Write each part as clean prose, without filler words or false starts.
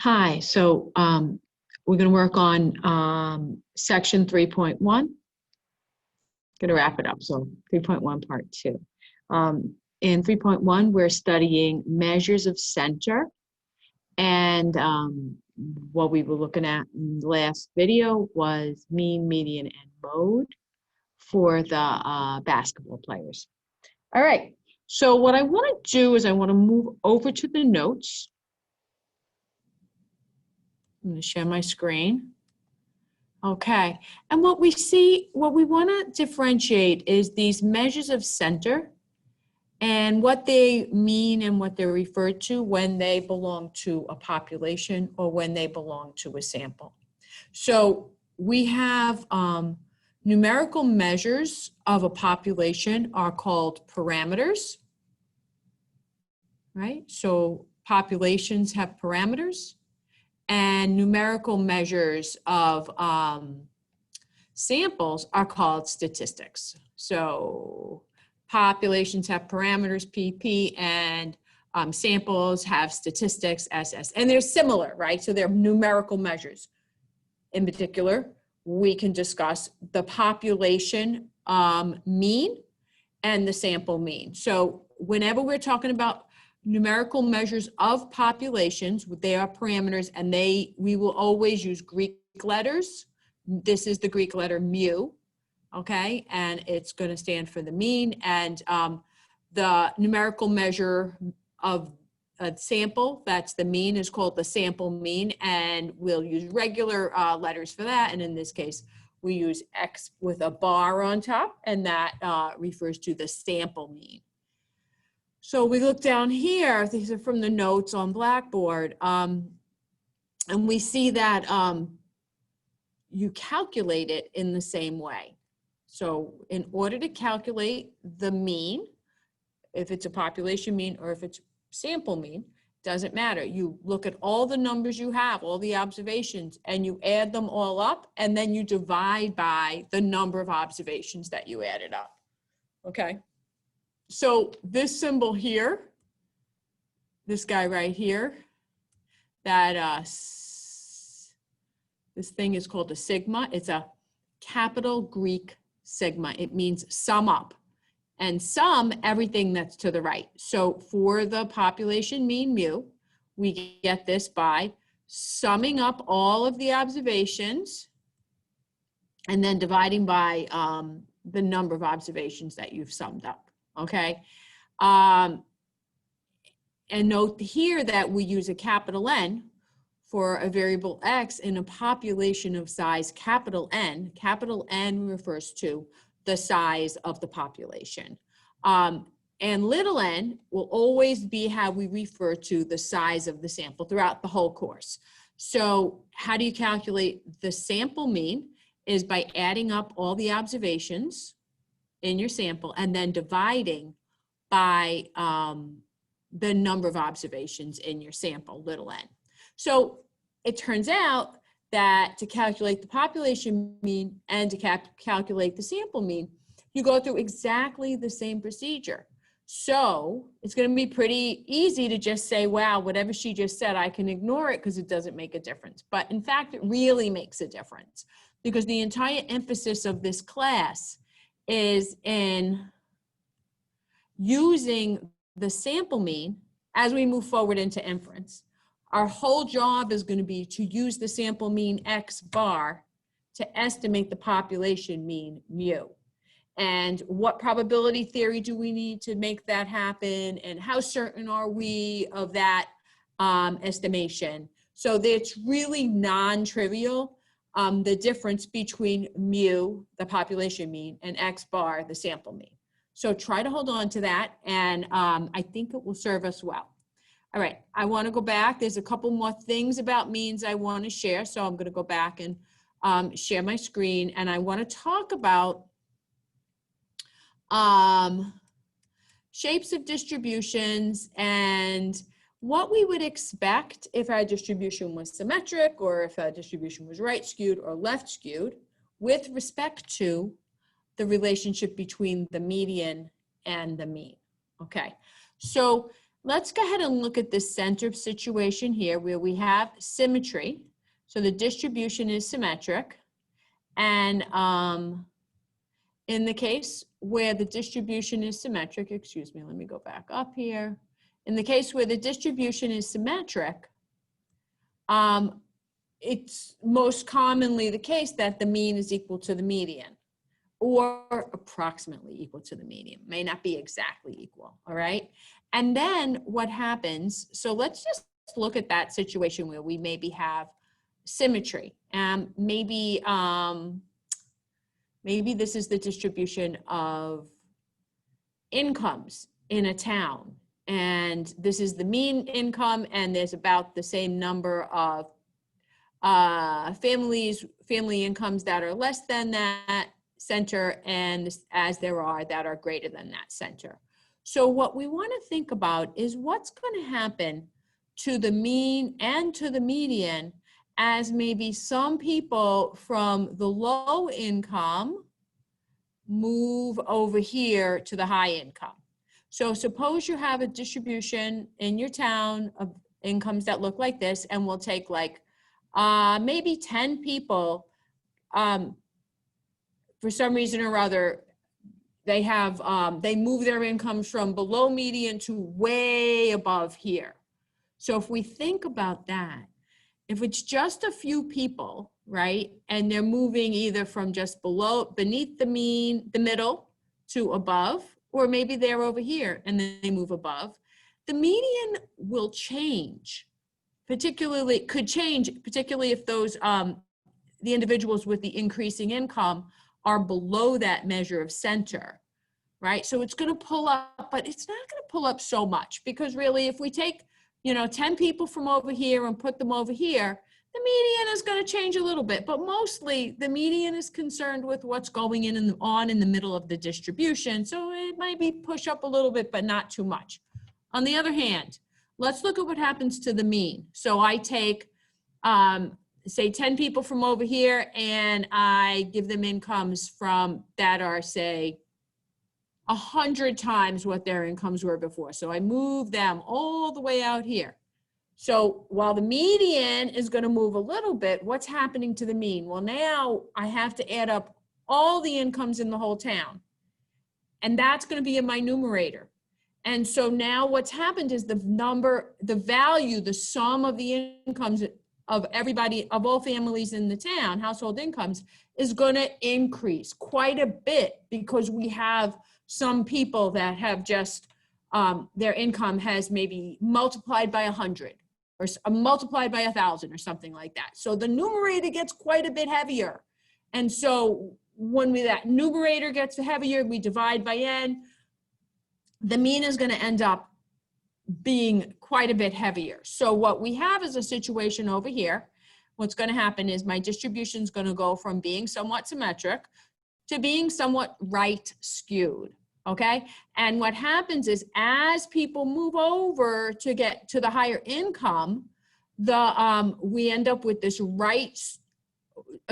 Hi, so we're going to work on section 3.1. Going to wrap it up, so 3.1 part 2. In 3.1, we're studying measures of center, and what we were looking at in the last video was mean, median, and mode for the basketball players. All right, so what I want to do is I want to move over to the notes. I'm going to share my screen. Okay, and what we want to differentiate is these measures of center and what they mean and what they're referred to when they belong to a population or when they belong to a sample. So we have numerical measures of a population are called parameters, right? So populations have parameters. And numerical measures of samples are called statistics. So populations have parameters, PP, and samples have statistics, SS. And they're similar, right? So they're numerical measures. In particular, we can discuss the population mean and the sample mean. So whenever we're talking about numerical measures of populations, they are parameters, and we will always use Greek letters. This is the Greek letter mu, okay? And it's going to stand for the mean. And the numerical measure of a sample, that's the mean, is called the sample mean. And we'll use regular letters for that. And in this case, we use X with a bar on top, and that refers to the sample mean. So we look down here, these are from the notes on Blackboard, and we see that you calculate it in the same way. So in order to calculate the mean, if it's a population mean or if it's sample mean, doesn't matter. You look at all the numbers you have, all the observations, and you add them all up, and then you divide by the number of observations that you added up, okay? So this symbol here, this guy right here, that this thing is called a sigma. It's a capital Greek sigma. It means sum up, and sum everything that's to the right. So for the population mean mu, we get this by summing up all of the observations and then dividing by the number of observations that you've summed up. Okay, and note here that we use a capital N for a variable X in a population of size capital N. Capital N refers to the size of the population. And little n will always be how we refer to the size of the sample throughout the whole course. So how do you calculate the sample mean? Is by adding up all the observations in your sample and then dividing by the number of observations in your sample, little n. So it turns out that to calculate the population mean and to calculate the sample mean, you go through exactly the same procedure. So it's going to be pretty easy to just say, wow, whatever she just said, I can ignore it because it doesn't make a difference. But in fact, it really makes a difference, because the entire emphasis of this class is in using the sample mean as we move forward into inference. Our whole job is going to be to use the sample mean X bar to estimate the population mean mu. And what probability theory do we need to make that happen? And how certain are we of that estimation? So it's really non-trivial. The difference between mu, the population mean, and X bar, the sample mean. So try to hold on to that, and I think it will serve us well. All right, I want to go back. There's a couple more things about means I want to share, so I'm going to go back and share my screen, and I want to talk about shapes of distributions and what we would expect if our distribution was symmetric, or if our distribution was right skewed or left skewed, with respect to the relationship between the median and the mean. Okay, so let's go ahead and look at this center situation here where we have symmetry. So the distribution is symmetric. And in the case where the distribution is symmetric, excuse me, let me go back up here. In the case where the distribution is symmetric, it's most commonly the case that the mean is equal to the median, or approximately equal to the median. May not be exactly equal, all right? And then what happens, so let's just look at that situation where we maybe have symmetry. Maybe this is the distribution of incomes in a town. And this is the mean income, and there's about the same number of family incomes that are less than that center, and as there are that are greater than that center. So what we want to think about is what's going to happen to the mean and to the median as maybe some people from the low income move over here to the high income. So suppose you have a distribution in your town of incomes that look like this, and we'll take like maybe 10 people, for some reason or other, they have, they move their incomes from below median to way above here. So if we think about that, if it's just a few people, right, and they're moving either from just beneath the mean, the middle, to above, or maybe they're over here and then they move above, the median will change. Could change, particularly if those, the individuals with the increasing income are below that measure of center, right? So it's going to pull up, but it's not going to pull up so much, because really if we take, 10 people from over here and put them over here, the median is going to change a little bit, but mostly the median is concerned with what's going on in the middle of the distribution. So it might be push up a little bit, but not too much. On the other hand, let's look at what happens to the mean. So I take, say 10 people from over here, and I give them incomes that are, say, 100 times what their incomes were before. So I move them all the way out here. So while the median is going to move a little bit, what's happening to the mean? Well, now I have to add up all the incomes in the whole town, and that's going to be in my numerator. And so now what's happened is the value, the sum of the incomes of everybody, of all families in the town, household incomes, is going to increase quite a bit, because we have some people that have just, their income has maybe multiplied by 100 or multiplied by 1,000 or something like that. So the numerator gets quite a bit heavier. And so when that numerator gets heavier, we divide by n, the mean is going to end up being quite a bit heavier. So what we have is a situation over here. What's going to happen is my distribution is going to go from being somewhat symmetric to being somewhat right skewed, okay? And what happens is as people move over to get to the higher income, we end up with this right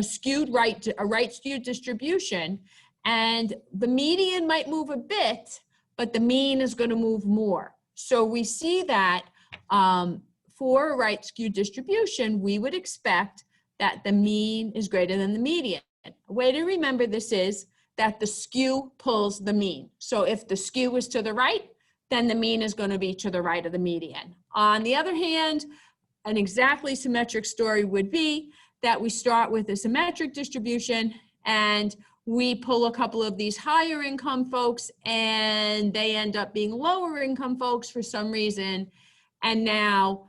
skewed distribution, and the median might move a bit, but the mean is going to move more. So we see that for a right skewed distribution, we would expect that the mean is greater than the median. A way to remember this is that the skew pulls the mean. So if the skew is to the right, then the mean is going to be to the right of the median. On the other hand, an exactly symmetric story would be that we start with a symmetric distribution and we pull a couple of these higher income folks and they end up being lower income folks for some reason. And now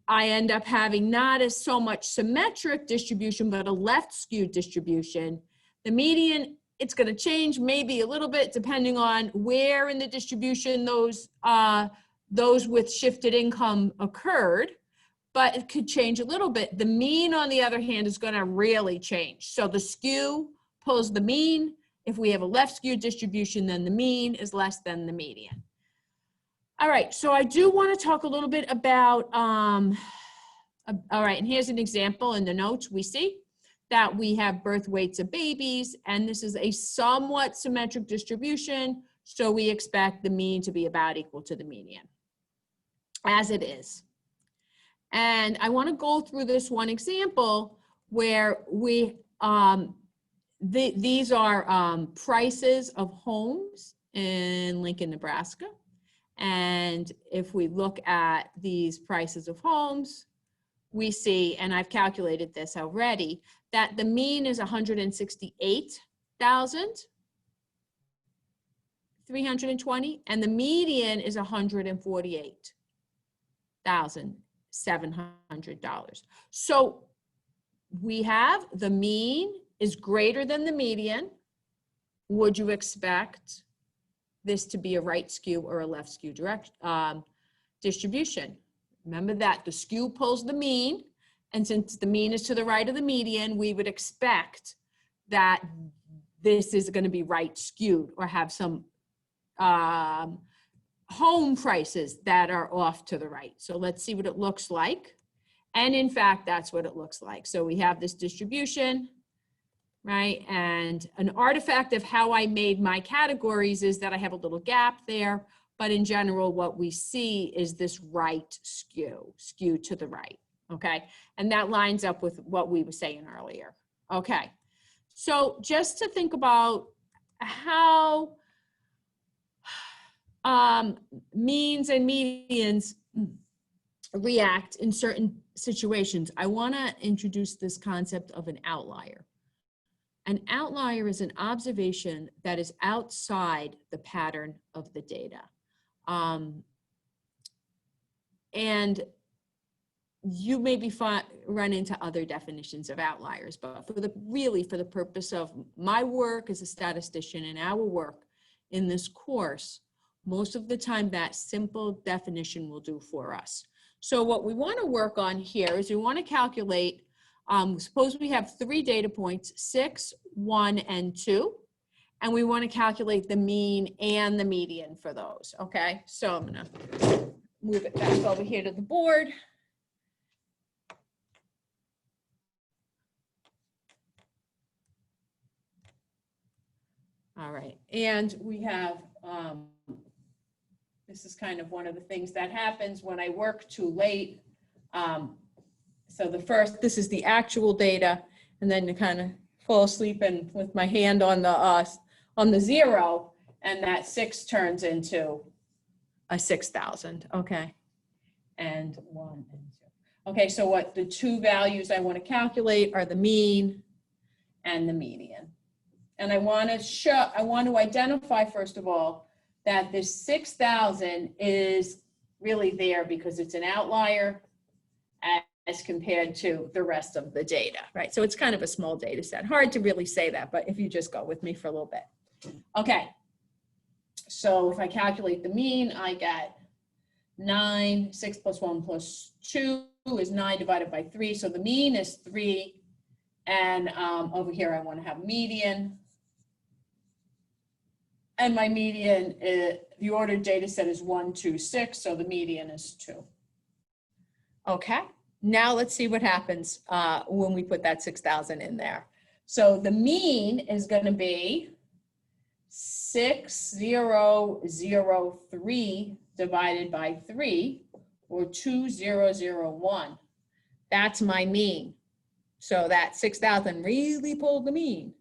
I end up having not as so much symmetric distribution, but a left skewed distribution. The median, it's going to change maybe a little bit depending on where in the distribution those with shifted income occurred, but it could change a little bit. The mean, on the other hand, is going to really change. So the skew pulls the mean. If we have a left skewed distribution, then the mean is less than the median. All right, so I do want to talk a little bit about, all right, and here's an example in the notes. We see that we have birth weights of babies, and this is a somewhat symmetric distribution, so we expect the mean to be about equal to the median. as it is. And I want to go through this one example where these are prices of homes in Lincoln, Nebraska. And if we look at these prices of homes, we see, and I've calculated this already, that the mean is 168,320, and the median is $148,700. So we have the mean is greater than the median. Would you expect this to be a right skew or a left skew distribution? Remember that the skew pulls the mean, and since the mean is to the right of the median, we would expect that this is going to be right skewed or have some home prices that are off to the right. So let's see what it looks like. And in fact, that's what it looks like. So we have this distribution, right? And an artifact of how I made my categories is that I have a little gap there, but in general, what we see is this right skew to the right, okay? And that lines up with what we were saying earlier, okay? So just to think about how means and medians react in certain situations, I want to introduce this concept of an outlier. An outlier is an observation that is outside the pattern of the data. And you maybe run into other definitions of outliers, but for the purpose of my work as a statistician and our work in this course, most of the time that simple definition will do for us. So what we want to work on here is we want to calculate, suppose we have 3 data points, 6, 1, and 2, and we want to calculate the mean and the median for those, okay? So I'm going to move it back over here to the board. All right, and we have, this is kind of one of the things that happens when I work too late. So this is the actual data, and then you kind of fall asleep and with my hand on the 0, and that 6 turns into a 6,000, okay? And 1 and 2. Okay, so what the 2 values I want to calculate are the mean and the median. And I want to identify, first of all, that this 6,000 is really there because it's an outlier as compared to the rest of the data, right? So it's kind of a small data set. Hard to really say that, but if you just go with me for a little bit. Okay, so if I calculate the mean, I get 9, 6 plus 1 plus 2 is 9 divided by 3. So the mean is 3. And over here, I want to have median. And my median, the ordered data set is 1, 2, 6. So the median is 2. Okay, now let's see what happens when we put that 6,000 in there. So the mean is going to be 6003 divided by 3, or 2001. That's my mean. So that 6,000 really pulled the mean,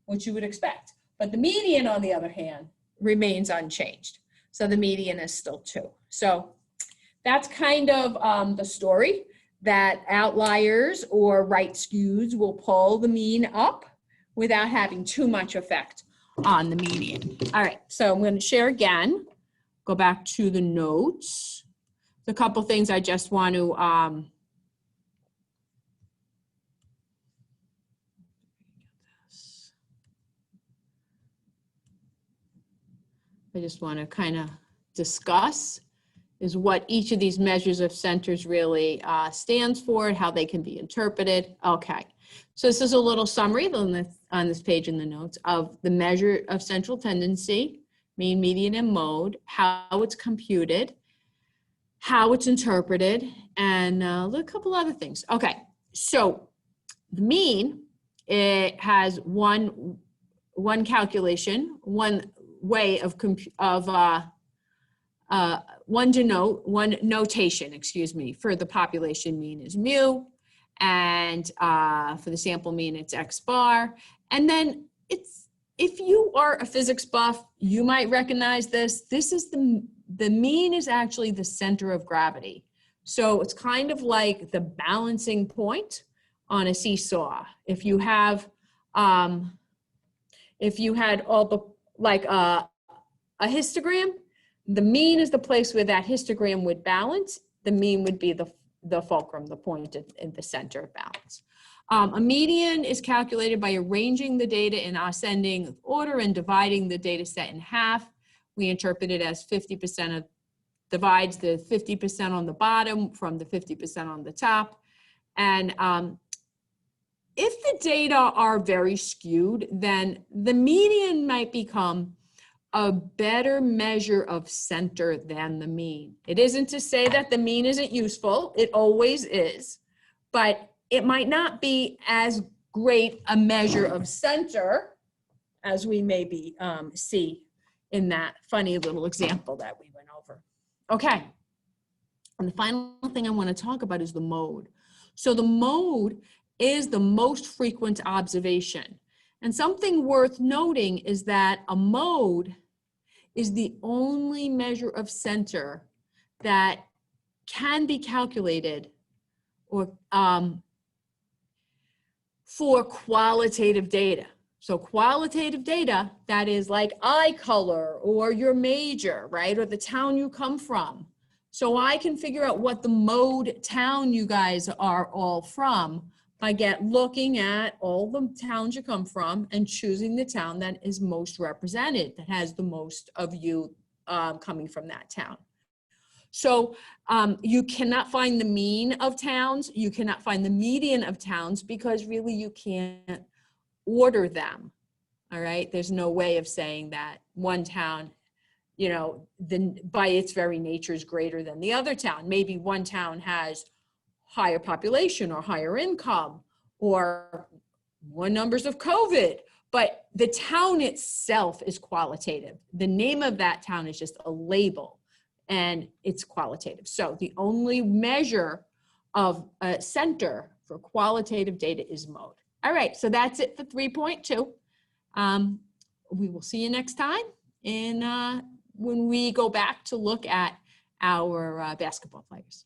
which you would expect. But the median, on the other hand, remains unchanged. So the median is still 2. So that's kind of the story, that outliers or right skews will pull the mean up without having too much effect on the median. All right, so I'm going to share again. Go back to the notes. A couple things I just want to kind of discuss is what each of these measures of centers really stands for, how they can be interpreted. Okay, so this is a little summary on this page in the notes of the measure of central tendency, mean, median, and mode, how it's computed, how it's interpreted, and a couple other things. Okay, so the mean, it has one calculation, one way of one notation, excuse me, for the population mean is mu, and for the sample mean it's X bar. And then if you are a physics buff, you might recognize this. This is the mean is actually the center of gravity. So it's kind of like the balancing point on a seesaw. If you had all the, like a histogram, the mean is the place where that histogram would balance. The mean would be the fulcrum, the point in the center of balance. A median is calculated by arranging the data in ascending order and dividing the data set in half. We interpret it as 50% divides the 50% on the bottom from the 50% on the top. And if the data are very skewed, then the median might become a better measure of center than the mean. It isn't to say that the mean isn't useful. It always is, but it might not be as great a measure of center as we maybe see in that funny little example that we went over. Okay, and the final thing I want to talk about is the mode. So the mode is the most frequent observation. And something worth noting is that a mode is the only measure of center that can be calculated or for qualitative data. So qualitative data, that is like eye color or your major, right? Or the town you come from. So I can figure out what the mode town you guys are all from by looking at all the towns you come from and choosing the town that is most represented, that has the most of you coming from that town. So you cannot find the mean of towns, you cannot find the median of towns, because really you can't order them, all right? There's no way of saying that one town, you know, by its very nature is greater than the other town. Maybe one town has higher population or higher income or more numbers of COVID, but the town itself is qualitative. The name of that town is just a label and it's qualitative. So the only measure of a center for qualitative data is mode. All right, so that's it for 3.2. We will see you next time when we go back to look at our basketball players.